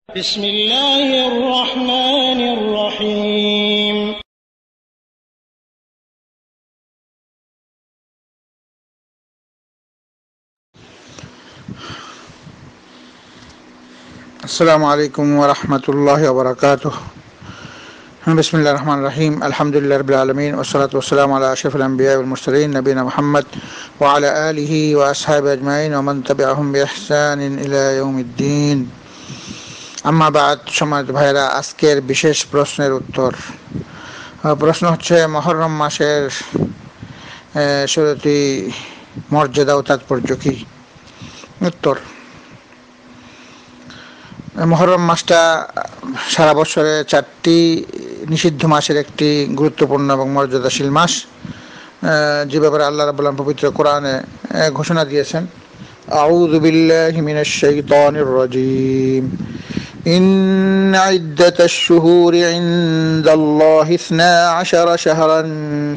بسم الله الرحمن الرحيم السلام عليكم ورحمة الله وبركاته. بسم الله الرحمن الرحيم. الحمد لله رب العالمين، والصلاة والسلام على أشرف الأنبياء والمرسلين نبينا محمد وعلى آله وأصحابه أجمعين ومن تبعهم بإحسان إلى يوم الدين. আম্মা বাদ, সম্মানিত ভাইরা, আজকের বিশেষ প্রশ্নের উত্তর। প্রশ্ন হচ্ছে মুহররম মাসের শরীয়তি মর্যাদা ও তাৎপর্য কি? উত্তর: মুহররম মাসটা সারা বছরে 4টি নিষিদ্ধ মাসের একটি গুরুত্বপূর্ণ এবং মর্যাদাশীল মাস, যে ব্যাপারে আল্লাহ রাব্বুল আলামিন পবিত্র কোরআনে ঘোষণা দিয়েছেন। আউযু বিল্লাহি মিনাশ শাইতানির রাজীম। ইন্না ইদ্দাতাশ শুহুরি ইনদাল্লাহি 12 শাহরান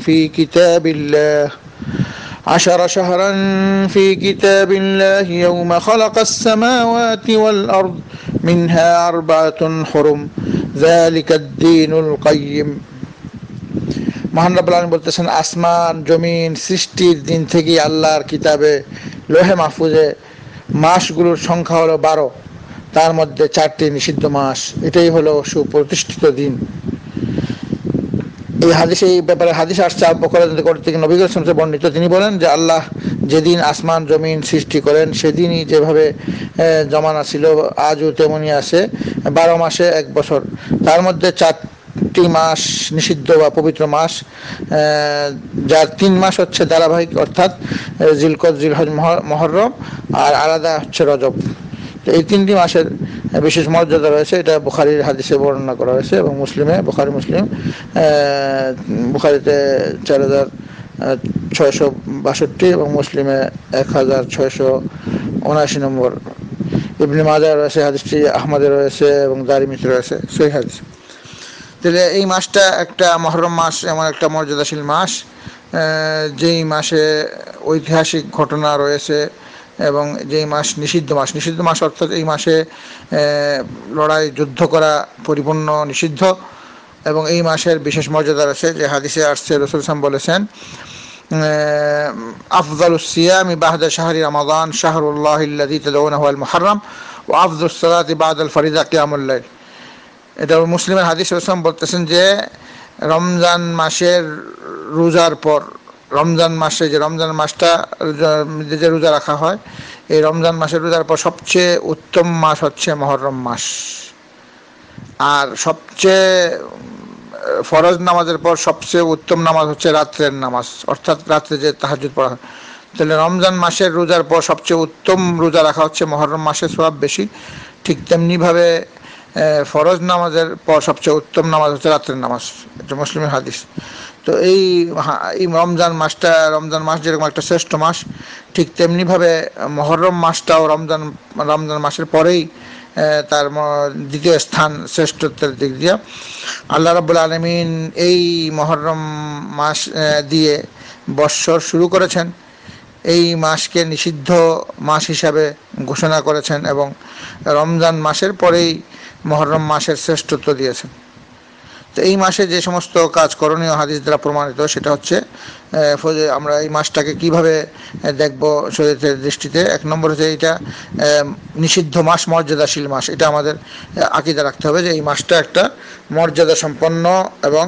ফি কিতাবিল্লাহ 10 شهرا في كتاب الله يوم خلق السماوات والأرض منها 4 حرم ذلك الدين القيم। মহান রব্বুল আলামিন বলতেছেন, আসমান জমিন সৃষ্টির দিন থেকে আল্লাহর কিতাবে লোহে মাহফুজে মাসগুলোর সংখ্যা হলো 12, তার মধ্যে 4টি নিষিদ্ধ মাস। এটাই হলো সুপ্রতিষ্ঠিত দিন। এই ব্যাপারে হাদিস আসছে আবু বকর রাদিয়াল্লাহু থেকে নবী সাল্লাল্লাহু আলাইহি ওয়াসাল্লাম বর্ণিত। তিনি বলেন যে আল্লাহ যেদিন আসমান জমিন সৃষ্টি করেন সেদিনই যেভাবে জমানা ছিল আজও তেমনই আছে। 12 মাসে 1 বছর, তার মধ্যে 4টি মাস নিষিদ্ধ বা পবিত্র মাস, যার 3 মাস হচ্ছে ধারাবাহিক, অর্থাৎ জিলকদ, জিলহজ, মুহররম, আর আলাদা হচ্ছে রজব। এই 3টি মাসের বিশেষ মর্যাদা রয়েছে। এটা বুখারীর হাদিসে বর্ণনা করা হয়েছে এবং মুসলিমে, বুখারীতে 4662 এবং মুসলিমে 1679 নম্বর। ইবনে মাজাহ রয়েছে হাদিসটি, আহমদে রয়েছে এবং দারিমিতে রয়েছে সহিহ হাদিস। তাহলে এই মাসটা একটা মুহররম মাস এমন একটা মর্যাদাশীল মাস, যেই মাসে ঐতিহাসিক ঘটনা রয়েছে এবং যেই মাস নিষিদ্ধ মাস অর্থাৎ এই মাসে লড়াই যুদ্ধ করা পরিপূর্ণ নিষিদ্ধ। এবং এই মাসের বিশেষ মর্যাদা রয়েছে, যে হাদিসে আসছে রাসূল সাল্লাল্লাহু আলাইহি ওয়াসাল্লাম বলেছেন, আফযালুস সিয়ামি বা'দা শাহরি রমাদান শাহরুল্লাহিল্লাযী তাদউনাহু আল মুহররম ওয়া আফযালুস সালাতি বা'দাল ফরিদা কিয়ামুল লাইল। এটা মুসলিমের হাদিস। রাসূল সাল্লাল্লাহু আলাইহি ওয়াসাল্লাম বলতেছেন যে রমজান মাসের রোজার পর, রমজান মাসে যে রমজান মাসটা যে রোজা রাখা হয়, এই রমজান মাসের রোজার পর সবচেয়ে উত্তম মাস হচ্ছে মুহররম মাস। আর সবচেয়ে ফরজ নামাজের পর সবচেয়ে উত্তম নামাজ হচ্ছে রাত্রের নামাজ, অর্থাৎ রাত্রে যে তাহাজ্জুদ পড়া হয়। তাহলে রমজান মাসের রোজার পর সবচেয়ে উত্তম রোজা রাখা হচ্ছে মুহররম মাসের সওয়াব বেশি। ঠিক তেমনিভাবে ফরজ নামাজের পর সবচেয়ে উত্তম নামাজ হচ্ছে রাত্রের নামাজ। এটা মুসলিমের হাদিস। তো এই রমজান মাস যেরকম একটা শ্রেষ্ঠ মাস, ঠিক তেমনিভাবে মুহররম মাসটাও রমজান মাসের পরেই তার দ্বিতীয় স্থান শ্রেষ্ঠত্বের দিক দিয়ে। আল্লাহ রাব্বুল আলামিন এই মুহররম মাস দিয়ে বৎসর শুরু করেছেন, এই মাসকে নিষিদ্ধ মাস হিসাবে ঘোষণা করেছেন এবং রমজান মাসের পরেই মুহররম মাসের শ্রেষ্ঠত্ব দিয়েছেন। তো এই মাসে যে সমস্ত কাজ করণীয় হাদিস দ্বারা প্রমাণিত, সেটা হচ্ছে আমরা এই মাসটাকে কিভাবে দেখব শরীয়তের দৃষ্টিতে। 1 নম্বর হচ্ছে এটা নিষিদ্ধ মাস, মর্যাদাশীল মাস। এটা আমাদের আকীদা রাখতে হবে যে এই মাসটা একটা মর্যাদা সম্পন্ন এবং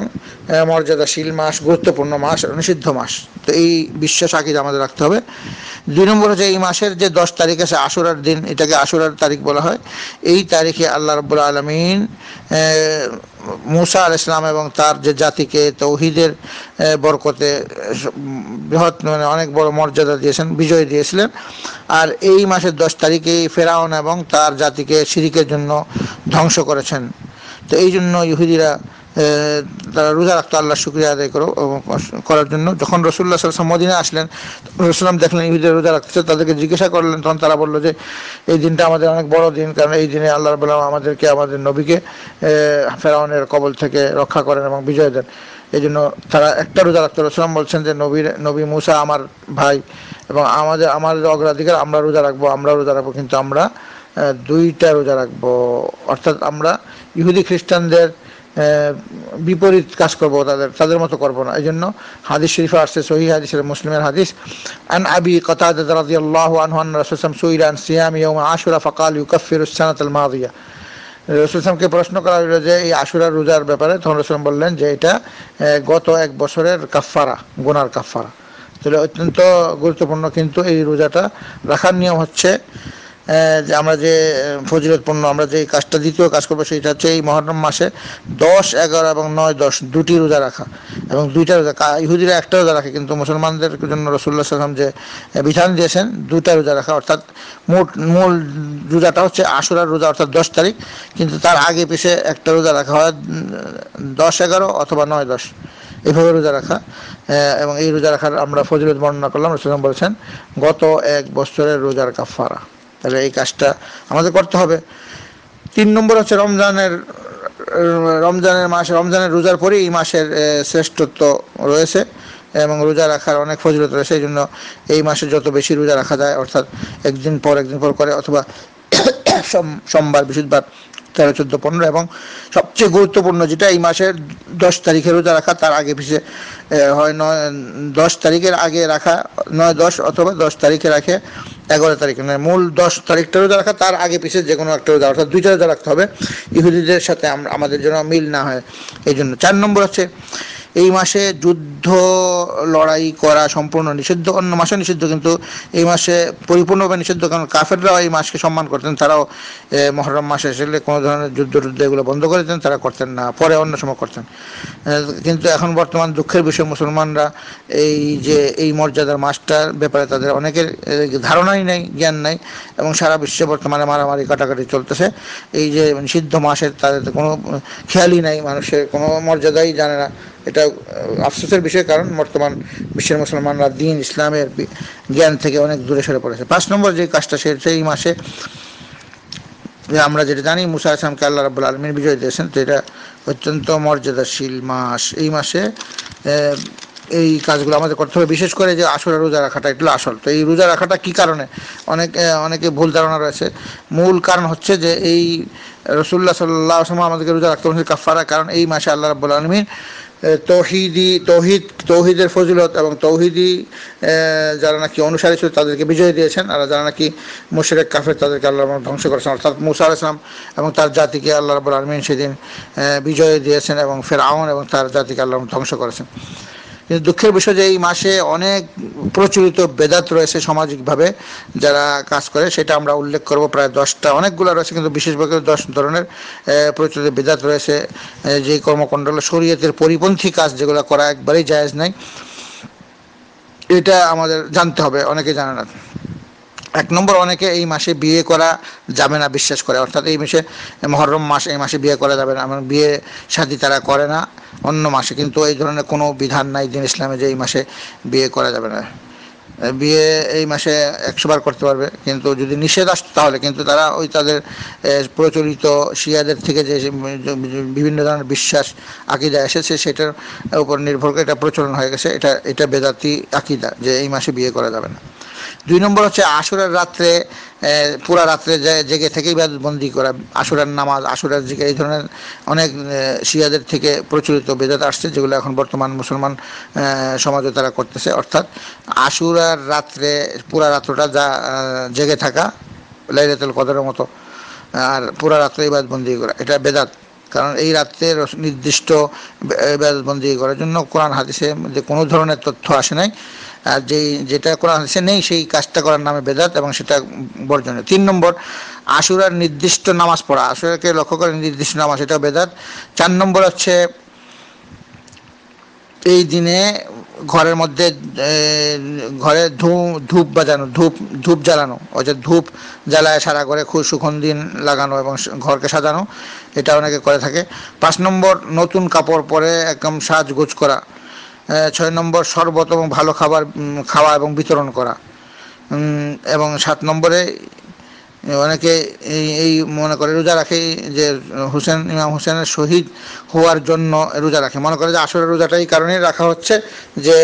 মর্যাদাশীল মাস, গুরুত্বপূর্ণ মাস, নিষিদ্ধ মাস। তো এই বিশ্বাস আকীদা আমাদের রাখতে হবে। 2 নম্বর হচ্ছে এই মাসের যে 10 তারিখ আছে আশুরার দিন, এটাকে আশুরার তারিখ বলা হয়। এই তারিখে আল্লাহ রাব্বুল আলামিন মূসা আলাইহিস সালাম এবং তার যে জাতিকে তাওহীদের বরকতে বৃহৎ অনেক বড় মর্যাদা দিয়েছেন, বিজয় দিয়েছিলেন। আর এই মাসের 10 তারিখেই ফেরাউন এবং তার জাতিকে শিরকের জন্য ধ্বংস করেছেন। তো এই জন্য ইহুদিরা তারা রোজা রাখতো আল্লাহর শুকরিয়া আদায় করার জন্য। যখন রাসূলুল্লাহ সাল্লাল্লাহু আলাইহি ওয়াসাল্লাম মদিনায় আসলেন, রাসূলুল্লাহ দেখলেন ইহুদিরা রোজা রাখতেছে, তাদেরকে জিজ্ঞাসা করলেন। তখন তারা বলল যে এই দিনটা আমাদের অনেক বড় দিন, কারণ এই দিনে আল্লাহ রাব্বুল আলামিন আমাদেরকে, আমাদের নবীকে ফেরাউনের কবল থেকে রক্ষা করেন এবং বিজয় দেন। এই জন্য তারা একটা রোজা রাখতো। রাসূলুল্লাহ বলছেন যে নবী মূসা আমার ভাই এবং আমাদের অগ্রাধিকার, আমরা রোজা রাখবো, কিন্তু আমরা দুইটা রোজা রাখবো, অর্থাৎ আমরা ইহুদি খ্রিস্টানদের বিপরীত কাজ করবো, তাদের মতো করবো না। এই জন্য হাদিস শরীফে আসছে, সহিহ হাদিসের মুসলিমের হাদিস, আন আবি কাতাদা রাদিয়াল্লাহু আনহু আন্না রাসূলুল্লাহ সাল্লাল্লাহু আলাইহি ওয়াসাল্লাম সুইলা আন সিয়াম ইয়াউম আশুরা ফাকাল ইউকাফিরু আস-সানাতাল মাদিয়া। রাসূলুল্লাহকে প্রশ্ন করা হলো যে এই আশুরার রোজার ব্যাপারে, তখন রাসূল বললেন যে এটা গত এক বছরের কাফফারা, গুনার কাফফারা। তাহলে অত্যন্ত গুরুত্বপূর্ণ। কিন্তু এই রোজাটা রাখার নিয়ম হচ্ছে যে আমরা যে ফজিলতপূর্ণ আমরা যে কাজটা, দ্বিতীয় কাজ করবো, সেটা হচ্ছে এই মুহররম মাসে 10, 11 এবং 9, 10 দুটি রোজা রাখা এবং দুইটা রোজা। ইহুদিরা একটা রোজা রাখে, কিন্তু মুসলমানদের জন্য রাসূলুল্লাহ সাল্লাল্লাহু আলাইহি ওয়াসাল্লাম যে বিধান দিয়েছেন দুটা রোজা রাখা, অর্থাৎ মূল রোজাটা হচ্ছে আশুরার রোজা অর্থাৎ 10 তারিখ, কিন্তু তার আগে পিছে একটা রোজা রাখা হয় 10, 11 অথবা 9, 10 এইভাবে রোজা রাখা। এবং এই রোজা রাখার আমরা ফজিলত বর্ণনা করলাম। রাসূলুল্লাহ বলেছেন গত এক বছরের রোজার কাফারা। তাহলে এই কাজটা আমাদের করতে হবে। 3 নম্বর হচ্ছে রমজানের মাস, রমজানের রোজার পরে এই মাসের শ্রেষ্ঠত্ব রয়েছে এবং রোজা রাখার অনেক ফজিলত রয়েছে। এই জন্য এই মাসে যত বেশি রোজা রাখা যায়, অর্থাৎ একদিন পর করে, অথবা সোমবার, বৃহস্পতিবার, 13, 14, 15 এবং সবচেয়ে গুরুত্বপূর্ণ যেটা এই মাসের 10 তারিখে রোজা রাখা, তার আগে পিছে হয় 10 তারিখের আগে রাখা 9, 10 অথবা 10 তারিখে রাখে 11 তারিখে, মানে মূল 10 তারিখটা রোজা রাখা, তার আগে পিছে যে কোনো একটা রোজা, অর্থাৎ দুইটা রোজা রাখতে হবে, ইহুদিদের সাথে আমাদের জন্য মিল না হয় এই জন্য। 4 নম্বর হচ্ছে এই মাসে যুদ্ধ লড়াই করা সম্পূর্ণ নিষিদ্ধ। অন্য মাসে নিষিদ্ধ, কিন্তু এই মাসে পরিপূর্ণভাবে নিষিদ্ধ, কারণ কাফেররাও এই মাসকে সম্মান করতেন। তারাও মুহররম মাসে এসে কোনো ধরনের যুদ্ধ এগুলো বন্ধ করে দিতেন, তারা করতেন না, পরে অন্য সময় করতেন। কিন্তু এখন বর্তমান দুঃখের বিষয়, মুসলমানরা এই যে এই মর্যাদার মাসটার ব্যাপারে তাদের অনেকের ধারণাই নেই, জ্ঞান নাই, এবং সারা বিশ্বে বর্তমানে মারামারি কাটাকাটি চলতেছে। এই যে নিষিদ্ধ মাসের তাদের কোনো খেয়ালই নাই, মানুষের কোনো মর্যাদাই জানে না। এটা আফসোসের বিষয়, কারণ বর্তমান বিশ্বের মুসলমানরা দ্বীন ইসলামের জ্ঞান থেকে অনেক দূরে সরে পড়েছে। 5 নম্বর যে কাজটা, সেই মাসে আমরা যেটা জানি মুসা আলাইহিস সালামকে আল্লাহ রাব্বুল আলামিন বিজয় দিয়েছেন, তো এটা অত্যন্ত মর্যাদাশীল মাস। এই মাসে এই কাজগুলো আমাদের করতে হবে, বিশেষ করে যে আশুরা রোজা রাখাটা এগুলো আসল। তো এই রোজা রাখাটা কি কারণে, অনেকে ভুল ধারণা রয়েছে। মূল কারণ হচ্ছে যে এই রাসূলুল্লাহ সাল্লাল্লাহু আলাইহি ওয়াসাল্লাম আমাদেরকে রোজা রাখতে বলেছেন কাফারা, কারণ এই মাসে আল্লাহ রাব্বুল আলামিন তৌহিদের ফজিলত এবং তৌহিদি যারা নাকি অনুসারী ছিল তাদেরকে বিজয় দিয়েছেন, আর যারা নাকি মুশরিক কাফের তাদেরকে আল্লাহ ধ্বংস করেছেন, অর্থাৎ মুসা আলাইহিস সালাম এবং তার জাতিকে আল্লাহ রাব্বুল আলামিন সেদিন বিজয় দিয়েছেন এবং ফিরআউন এবং তার জাতিকে আল্লাহ ধ্বংস করেছেন। কিন্তু দুঃখের বিষয় যে এই মাসে অনেক প্রচলিত বেদাত রয়েছে সামাজিকভাবে যারা কাজ করে, সেটা আমরা উল্লেখ করব। প্রায় 10টা, অনেকগুলো রয়েছে, কিন্তু বিশেষভাবে 10 ধরনের প্রচলিত বেদাত রয়েছে, যে কর্মকণ্ডল শরীয়তের পরিপন্থী কাজ যেগুলো করা একবারেই জায়েজ নাই। এটা আমাদের জানতে হবে, অনেকে জানে না। 1 নম্বর, অনেকে এই মাসে বিয়ে করা যাবে না বিশ্বাস করে, অর্থাৎ এই মাসে মুহররম মাস, এই মাসে বিয়ে করা যাবে না, এমন বিয়ে শাদী তারা করে না অন্য মাসে। কিন্তু এই ধরনের কোনো বিধান নাই দিন ইসলামে যে এই মাসে বিয়ে করা যাবে না। বিয়ে এই মাসে 100 বার করতে পারবে, কিন্তু যদি নিষেধ আসতো তাহলে কিন্তু তারা ওই তাদের প্রচলিত শিয়াদের থেকে যে বিভিন্ন ধরনের বিশ্বাস আকীদা এসেছে সেটার উপর নির্ভর করে এটা প্রচলন হয়ে গেছে। এটা বেদাতি আকীদা যে এই মাসে বিয়ে করা যাবে না। 2 নম্বর হচ্ছে আশুরার রাত্রে পুরা রাত্রে জেগে থেকে ইবাদতবন্দি করা, আশুরার নামাজ, আশুরার জিকির, এই ধরনের অনেক শিয়াদের থেকে প্রচলিত বেদাত আসছে, যেগুলো এখন বর্তমান মুসলমান সমাজে তারা করতেছে। অর্থাৎ আশুরার রাত্রে পুরা রাত্রটা জেগে থাকা লাইলাতুল কদরের মতো, আর পুরা রাত্রে ইবাদতবন্দি করা, এটা বেদাত। কারণ এই রাত্রের নির্দিষ্ট ইবাদতবন্দি করার জন্য কোরআন হাদিসে যে কোনো ধরনের তথ্য আসে নাই, আর যেটা কোরআন হাদিসে নেই সেই কাজটা করার নামে বেদাত এবং সেটা বর্জনীয়। 3 নম্বর, আশুরার নির্দিষ্ট নামাজ পড়া, আশুরাকে লক্ষ্য করে নির্দিষ্ট নামাজ, এটা বেদাত। 4 নম্বর হচ্ছে এই দিনে ঘরের মধ্যে ঘরে ধূপ বাজানো, ধূপ জ্বালানো, ওই যে ধূপ জ্বালায় সারা ঘরে খুব সুগন্ধি লাগানো এবং ঘরকে সাজানো, এটা অনেকে করে থাকে। 5 নম্বর, নতুন কাপড় পরে একদম সাজগোজ করা। 6 নম্বর, শরবত এবং ভালো খাবার খাওয়া এবং বিতরণ করা। এবং 7 নম্বরে অনেকে এই মনে করে রোজা রাখে যে ইমাম হুসেনের শহীদ হওয়ার জন্য রোজা রাখে, মনে করে যে আসলে রোজাটা এই কারণেই রাখা হচ্ছে যে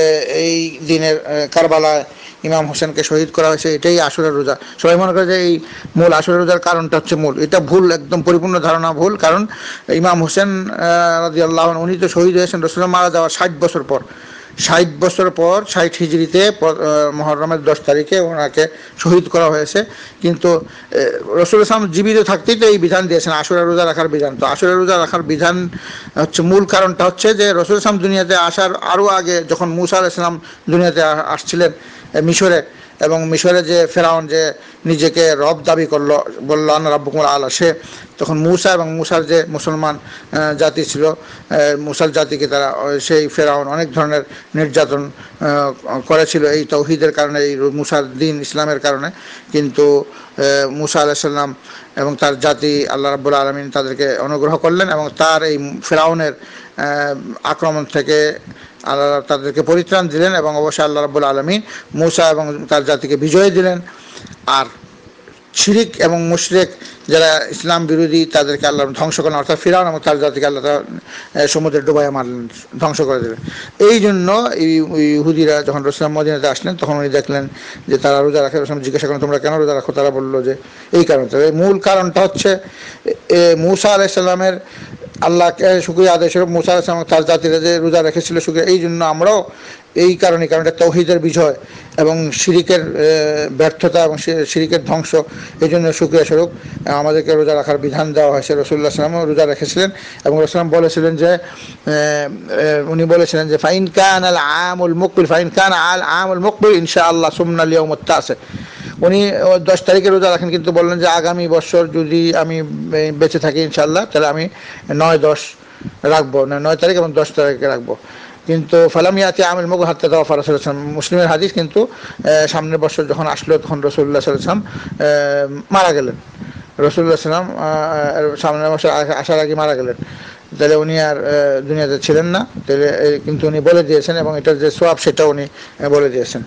এই দিনের কারবালায় ইমাম হোসেনকে শহীদ করা হয়েছে, এটাই আশুরার রোজা। সবাই মনে করে যে এই মূল আশুরার রোজার কারণটা হচ্ছে মূল, এটা ভুল, একদম পরিপূর্ণ ধারণা ভুল। কারণ ইমাম হোসেন রাদিয়াল্লাহু আনহু উনি তো শহীদ হয়েছেন রাসূলুল্লাহ মারা যাওয়ার 60 বছর পর। 60 বছর পর 60 হিজরিতে মুহররমের 10 তারিখে ওনাকে শহীদ করা হয়েছে। কিন্তু রাসূলুল্লাহ সাল্লাল্লাহু আলাইহি ওয়াসাল্লাম জীবিত থাকতেই তো এই বিধান দিয়েছেন, আশুরা রোজা রাখার বিধান। তো আশুরা রোজা রাখার বিধান হচ্ছে মূল কারণটা হচ্ছে যে রাসূলুল্লাহ সাল্লাল্লাহু আলাইহি ওয়াসাল্লাম দুনিয়াতে আসার আরও আগে যখন মূসা আলাইহিস সালাম দুনিয়াতে আসছিলেন মিশরে, এবং মিশরে যে ফেরাউন যে নিজেকে রব দাবি করলো, বলল আনা রাব্বুকুমুল আলা, সে তখন মূসা এবং মূসার যে মুসলমান জাতি ছিল, মূসার জাতিকে তারা সেই ফেরাউন অনেক ধরনের নির্যাতন করেছিল এই তাওহীদের কারণে, এই মূসার দ্বীন ইসলামের কারণে। কিন্তু মূসা আলাইহিস সালাম এবং তার জাতি আল্লাহ রাব্বুল আলামিন তাদেরকে অনুগ্রহ করলেন এবং তার এই ফেরাউনের আক্রমণ থেকে আল্লাহ তাদেরকে পরিত্রাণ দিলেন, এবং অবশ্যই আল্লাহ রাব্বুল আলামিন মূসা এবং তার জাতিকে বিজয় দিলেন। আর শিরিক এবং মুশরিক যারা ইসলাম বিরোধী তাদেরকে আল্লাহ ধ্বংস করলেন, অর্থাৎ ফিরআউন এবং তার জাতিকে আল্লাহ সমুদ্রে ডুবাইয়া মারলেন, ধ্বংস করে দিলেন। এই জন্য ইহুদিরা যখন রাসূলুল্লাহ মদিনাতে আসলেন তখন উনি দেখলেন যে তারা রোজা রাখে। রাসূল জিজ্ঞাসা করেন তোমরা কেন রোজা রাখো? তারা বললো যে এই কারণে। মূল কারণটা হচ্ছে মূসা আলাইহিস সালামের আল্লাহকে শুকরিয়া আদায় স্বরূপ মূসা আলাইহিস সালাম তার জাতিরা যে রোজা রেখেছিল শুকরিয়া, এই জন্য আমরাও এই কারণে, কারণ এটা তাওহীদের বিজয় এবং শিরিকের ব্যর্থতা এবং শিরিকের ধ্বংস, এই জন্য শুকরিয়া স্বরূপ আমাদেরকে রোজা রাখার বিধান দেওয়া হয়েছে। রাসূলুল্লাহ সাল্লাল্লাহু আলাইহি ওয়াসাল্লাম রোজা রেখেছিলেন এবং রাসূলুল্লাহ বলেছিলেন যে উনি বলেছিলেন যে ফাইন কান আল আমুল মুকবিল, ফাইন কান আল আমুল মুকবিল ইনশাআল্লাহ সুমনা আল ইয়াউমুত তাসি। উনি 10 তারিখে রোজা রাখেন, কিন্তু বললেন যে আগামী বছর যদি আমি বেঁচে থাকি ইনশাআল্লাহ তাহলে আমি 9-10 রাখবো, 9 তারিখ এবং 10 তারিখে রাখবো। কিন্তু ফালাম ইয়াতি আমিল মুকবিল হাত্তা তাওয়াফা রাসূলুল্লাহ সাল্লাল্লাহু আলাইহি ওয়াসাল্লাম, মুসলিমের হাদিস। কিন্তু সামনের বছর যখন আসলো তখন রাসূলুল্লাহ সাল্লাল্লাহু আলাইহি ওয়াসাল্লাম মারা গেলেন। রাসূলুল্লাহ সাল্লাল্লাহু আলাইহি ওয়াসাল্লাম সামনের বছর আসার আগে মারা গেলেন। তাহলে উনি আর দুনিয়াতে ছিলেন না। তাহলে কিন্তু উনি বলে দিয়েছেন এবং এটার যে সওয়াব সেটা উনি বলে দিয়েছেন।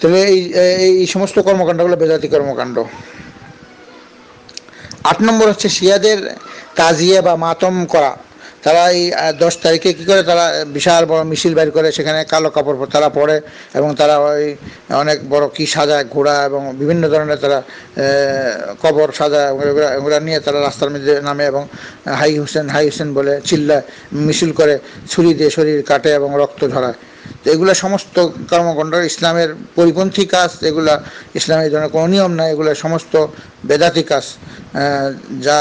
তাহলে এই সমস্ত কর্মকাণ্ডগুলো বেদাতি কর্মকাণ্ড। 8 নম্বর হচ্ছে শিয়াদের তাজিয়া বা মাতম করা। তারা এই 10 তারিখে কী করে, তারা বিশাল বড় মিছিল বের করে, সেখানে কালো কাপড় তারা পরে এবং তারা ওই অনেক বড় কি সাজায়, ঘোড়া এবং বিভিন্ন ধরনের তারা কবর সাজায়, এগুলো নিয়ে তারা রাস্তার মধ্যে নামে এবং হাই হোসেন বলে চিল্লায়, মিছিল করে, ছুরি দিয়ে শরীর কাটে এবং রক্ত ঝরায়। তো এগুলো সমস্ত কর্মকাণ্ড ইসলামের পরিপন্থী কাজ, এগুলা ইসলামের জন্য কোনো নিয়ম নাই, এগুলো সমস্ত বেদাতি কাজ, যা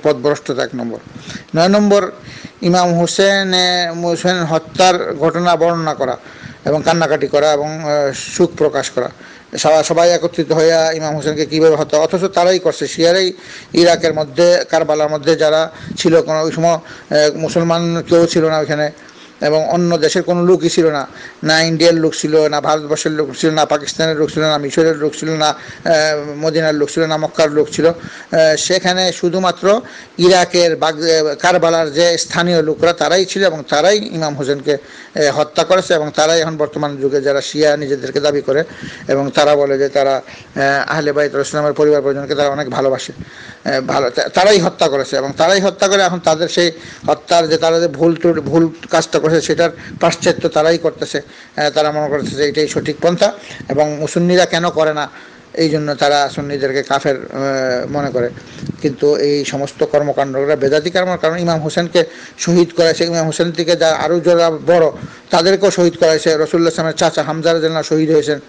পথভ্রষ্টতা 1 নম্বর। 9 নম্বর ইমাম হোসেন হত্যার ঘটনা বর্ণনা করা এবং কান্নাকাটি করা এবং শোক প্রকাশ করা। সবাই একত্রিত হইয়া ইমাম হোসেনকে কীভাবে হত্যা, অথচ তারাই করছে, শিয়ারাই ইরাকের মধ্যে কারবালার মধ্যে যারা ছিল, কোনো ওই সময় মুসলমান কেউ ছিল না ওইখানে, এবং অন্য দেশের কোনো লোকই ছিল না, না ইন্ডিয়ার লোক ছিল, না ভারতবর্ষের লোক ছিল, না পাকিস্তানের লোক ছিল, না মিশরের লোক ছিল, না মদিনার লোক ছিল, না মক্কার লোক ছিল। সেখানে শুধুমাত্র ইরাকের কারবালার যে স্থানীয় লোকরা তারাই ছিল এবং তারাই ইমাম হোসেনকে হত্যা করেছে। এবং তারাই এখন বর্তমান যুগে যারা শিয়া নিজেদেরকে দাবি করে এবং তারা বলে যে তারা আহলে বাইত রাসূলের পরিবার পরিজনকে তারা অনেক ভালোবাসে, তারাই হত্যা করেছে এবং তারাই হত্যা করে এখন তাদের সেই হত্যার যে তারা যে ভুল কাজটা করেছে সেটার পাশ্চাত্য তারাই করতেছে। তারা মনে করতেছে যে এটাই সঠিক পন্থা এবং সুন্নিরা কেন করে না, এই জন্য তারা সুন্নিদেরকে কাফের মনে করে। কিন্তু এই সমস্ত কর্মকাণ্ডরা বেদাতি কর্ম, কারণ ইমাম হোসেনকে শহীদ করেছে, ইমাম হোসেন থেকে যা আরও যারা বড় তাদেরকেও শহীদ করাইছে। রাসূলুল্লাহ সাল্লাল্লাহু আলাইহি ওয়াসাল্লামের চাচা হামজা রাদিয়াল্লাহু আনহু শহীদ হয়েছেন।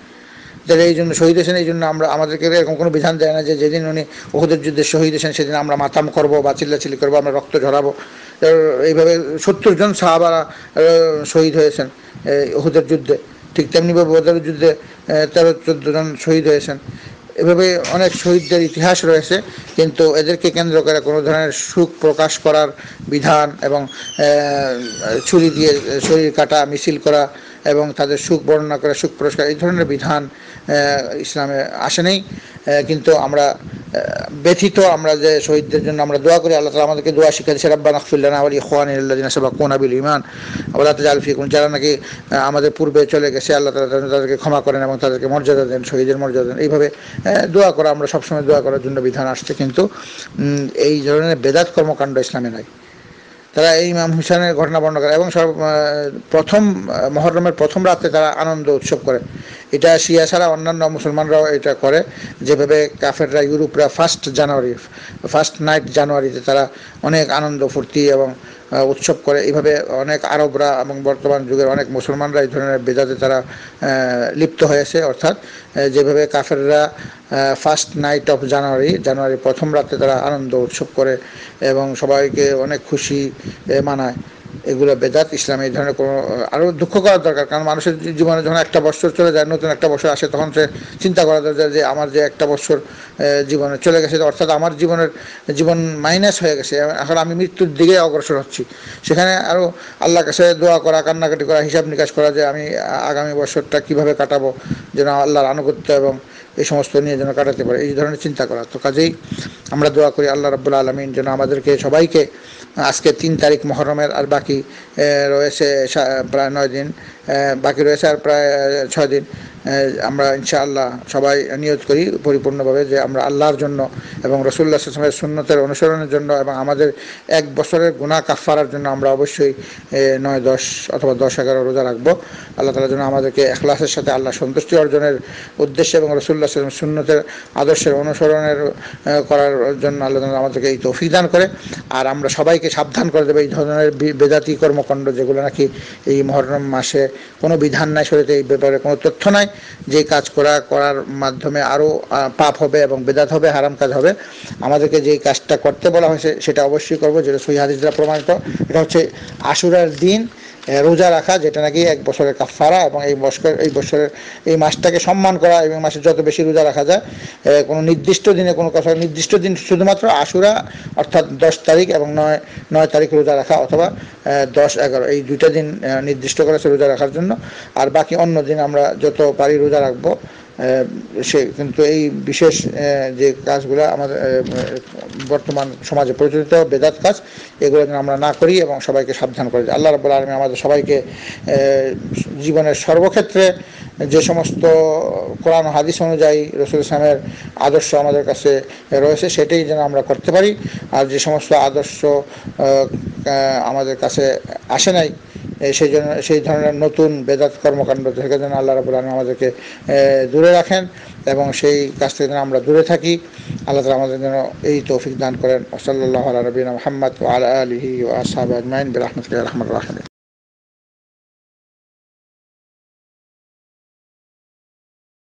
তাহলে এই জন্য শহীদ হয়েছেন, এই জন্য আমাদেরকে এরকম কোনো বিধান দেয় না যে যেদিন উনি উহুদের যুদ্ধে শহীদ হয়েছেন সেদিন আমরা মাতাম করবো বা চিল্লাচিল্লি করবো, আমরা রক্ত ঝরাবো। এইভাবে 70 জন সাহাবারা শহীদ হয়েছেন উহুদের যুদ্ধে, ঠিক তেমনিভাবে বদরের যুদ্ধে 13-14 জন শহীদ হয়েছেন। এভাবে অনেক শহীদদের ইতিহাস রয়েছে, কিন্তু এদেরকে কেন্দ্র করে কোনো ধরনের শোক প্রকাশ করার বিধান এবং ছুরি দিয়ে শরীর কাটা, মিছিল করা এবং তাদের সুখ বর্ণনা করে সুখ পুরস্কার, এই ধরনের বিধান ইসলামে আসে নেই। কিন্তু আমরা ব্যথিত, আমরা যে শহীদদের জন্য আমরা দোয়া করি, আল্লাহ তাআলা আমাদেরকে দোয়া শিক্ষা দিয়েছে, রাব্বানা ইগফির লানা ওয়া লিইখওয়ানিনাল্লাযিনা সাবাকুনা বিল ঈমান ওয়া লা তাজআল ফী কুলুবিনা, যারা নাকি আমাদের পূর্বে চলে গেছে আল্লাহ তাআলা তাদেরকে ক্ষমা করেন এবং তাদেরকে মর্যাদা দেন, শহীদের মর্যাদা দেন। এইভাবে দোয়া করা, আমরা সবসময় দোয়া করার জন্য বিধান আসছে, কিন্তু এই ধরনের বেদাত কর্মকাণ্ড ইসলামে নাই। তারা এই ইমাম হুসাইনের ঘটনা বর্ণনা করে এবং প্রথম মহররমের প্রথম রাতে তারা আনন্দ উৎসব করে। এটা শিয়া ছাড়া অন্যান্য মুসলমানরাও এটা করে, যেভাবে কাফেররা ইউরোপরা ফার্স্ট নাইট জানুয়ারিতে তারা অনেক আনন্দ ফুর্তি এবং উৎসব করে। এইভাবে অনেক আরবরা এবং বর্তমান যুগের অনেক মুসলমানরা এই ধরনের বেদাতে তারা লিপ্ত হয়েছে। অর্থাৎ যেভাবে কাফেররা ফার্স্ট নাইট অফ জানুয়ারি প্রথম রাতে তারা আনন্দ উৎসব করে এবং সবাইকে অনেক খুশি মানায়, এগুলো বেদাত। ইসলামে এই ধরনের কোনো আরও দুঃখ করার দরকার, কারণ মানুষের জীবনে যখন একটা বছর চলে যায়, নতুন একটা বছর আসে, তখন সে চিন্তা করা দরকার যে আমার যে একটা বছর জীবনে চলে গেছে, অর্থাৎ আমার জীবন মাইনাস হয়ে গেছে, এখন আমি মৃত্যুর দিকে অগ্রসর হচ্ছি। সেখানে আরও আল্লাহর কাছে দোয়া করা, কান্নাকাটি করা, হিসাব নিকাশ করা যে আমি আগামী বছরটা কীভাবে কাটাবো, যেন আল্লাহর আনুগত্য এবং এই সমস্ত নিয়ে যেন কাটাতে পারে, এই ধরনের চিন্তা করা। তো কাজেই আমরা দোয়া করি আল্লাহ রাব্বুল আলামিন যেন আমাদেরকে সবাইকে, আজকে 3 তারিখ মহরমের, আর বাকি রয়েছে প্রায় 9 দিন, বাকি রয়েছে আর প্রায় 6 দিন, আমরা ইনশাআল্লাহ সবাই নিয়ত করি পরিপূর্ণভাবে যে আমরা আল্লাহর জন্য এবং রাসূলুল্লাহ সাল্লাল্লাহু আলাইহি ওয়াসাল্লামের সুন্নতের অনুসরণের জন্য এবং আমাদের এক বছরের গুনাহ কাফফারার জন্য আমরা অবশ্যই 9, 10 অথবা 10, 11 রোজা রাখবো। আল্লাহ তাআলা যেন আমাদেরকে ইখলাসের সাথে আল্লাহ সন্তুষ্টি অর্জনের উদ্দেশ্যে এবং রাসূলুল্লাহ সাল্লাল্লাহু আলাইহি ওয়াসাল্লামের সুন্নতের আদর্শের অনুসরণের করার জন্য আল্লাহ তাআলা আমাদেরকে এই তৌফিক দান করে। আর আমরা সবাইকে সাবধান করে দেবে এই ধরনের বেদাতি কর্মকাণ্ড, যেগুলো নাকি এই মুহররম মাসে কোনো বিধান নাই, শরীয়তে এই ব্যাপারে কোনো তথ্য নাই, যে কাজ করার মাধ্যমে আরও পাপ হবে এবং বেদাত হবে, হারাম কাজ হবে। আমাদেরকে যেই কাজটা করতে বলা হয়েছে সেটা অবশ্যই করবো, যেটা সহিহ হাদিস দ্বারা প্রমাণিত। এটা হচ্ছে আশুরার দিন রোজা রাখা, যেটা নাকি এক বছরের কাফফারা, এবং এই বছরের এই মাসটাকে সম্মান করা, এবং মাসে যত বেশি রোজা রাখা যায়, কোনো নির্দিষ্ট দিনে কোনো কথা, নির্দিষ্ট দিন শুধুমাত্র আশুরা অর্থাৎ 10 তারিখ এবং 9 তারিখ রোজা রাখা, অথবা 10, 11 এই 2টা দিন নির্দিষ্ট করেছে রোজা রাখার জন্য। আর বাকি অন্য দিন আমরা যত পারি রোজা রাখবো। কিন্তু এই বিশেষ যে কাজগুলো আমাদের বর্তমান সমাজে প্রচলিত বেদাত কাজ, এগুলো যেন আমরা না করি এবং সবাইকে সাবধান করে। আল্লাহ রাব্বুল আলামিন আমাদের সবাইকে জীবনের সর্বক্ষেত্রে যে সমস্ত কোরআন ও হাদিস অনুযায়ী রাসূল সাল্লাল্লাহু আলাইহি ওয়াসাল্লামের আদর্শ আমাদের কাছে রয়েছে সেটাই যেন আমরা করতে পারি। আর যে সমস্ত আদর্শ আমাদের কাছে আসে নাই, সেই ধরনের নতুন বেদাত কর্মকাণ্ড থেকে যেন আল্লাহ রাব্বুল আলামিন আমাদেরকে দূরে রাখেন এবং সেই কাজ থেকে যেন আমরা দূরে থাকি। আল্লাহ তাআলা আমাদের যেন এই তৌফিক দান করেন। সাল্লাল্লাহু আলা নবিয়িনা মুহাম্মদ ওয়া আলা আলিহি ওয়া আসহাবিহি আজমাইন বিরহমাতিকা ইয়া আরহামার রাহিমিন।